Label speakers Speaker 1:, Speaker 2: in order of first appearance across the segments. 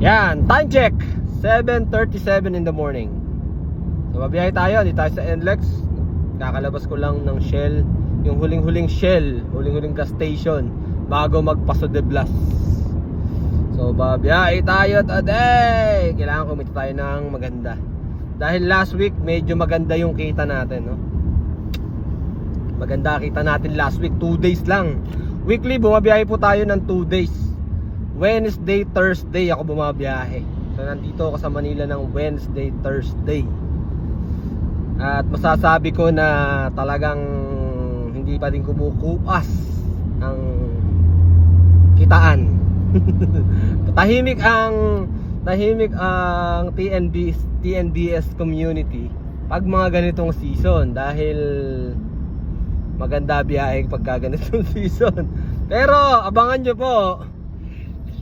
Speaker 1: Yan, time check 7:37 in the morning. So mabiyahe tayo, di tayo sa NLEX. Kakalabas ko lang ng Shell, yung huling-huling Shell, huling-huling gas station bago magpaso de Blas. So babiyahe tayo today. Kailangan kumita tayo ng maganda. Dahil last week medyo maganda yung kita natin, no? Maganda kita natin last week, 2 days lang. Weekly bumabiyahe po tayo ng 2 days. Wednesday, Thursday ako bumabiyahe. So nandito ako sa Manila ng Wednesday, Thursday. At masasabi ko na talagang hindi pa din kumukupas ang kitaan. tahimik ang TNBS community pag mga ganitong season, dahil maganda biyahe pagka ganitong season. Pero abangan nyo po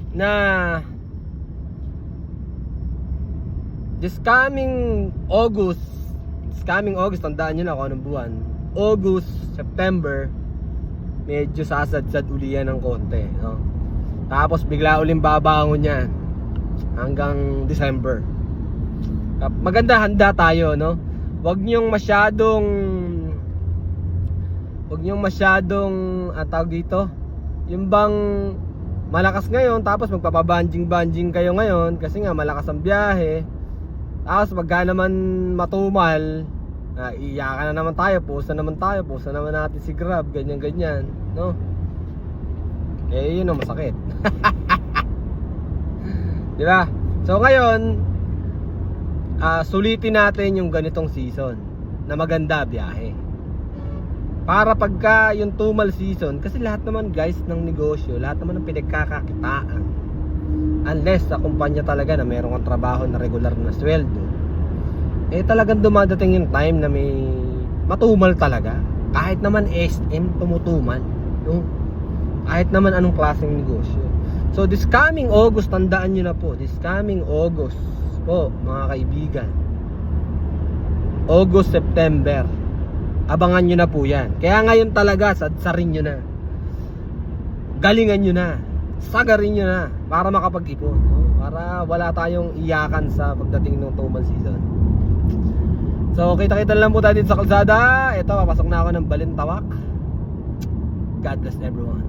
Speaker 1: na this coming August, tandaan nyo na kung anong buwan, August, September, medyo sasadsad uli yan ng konti, no? Tapos bigla uling babangon yan hanggang December. Maganda, handa tayo, no? Huwag nyong masyadong tawag dito, yung bang malakas ngayon tapos magpapabanjing kayo ngayon kasi nga malakas ang biyahe. Tapos pagka naman matumal, iyakan na naman tayo, pusa naman natin si Grab, ganyan, no? Eh yun ang masakit. Di ba? So ngayon, sulitin natin yung ganitong season na maganda biyahe. Para pagka yung tumal season, kasi lahat naman guys ng negosyo, lahat naman ng pinagkakakitaan, unless sa kumpanya talaga na meron kang trabaho na regular na sweldo, eh talagang dumadating yung time na may matumal talaga. Kahit naman SM tumutumal, no? Kahit naman anong klaseng negosyo. So this coming August, tandaan nyo na po, this coming August po mga kaibigan, August, September, abangan nyo na po yan. Kaya ngayon talaga, sadsarin nyo na, galingan nyo na, sagarin nyo na para makapag-ipon, no? Para wala tayong iyakan sa pagdating ng tumal season. So kita-kita lang po tayo dito sa kalsada. Ito, papasok na ako ng Balintawak. God bless everyone.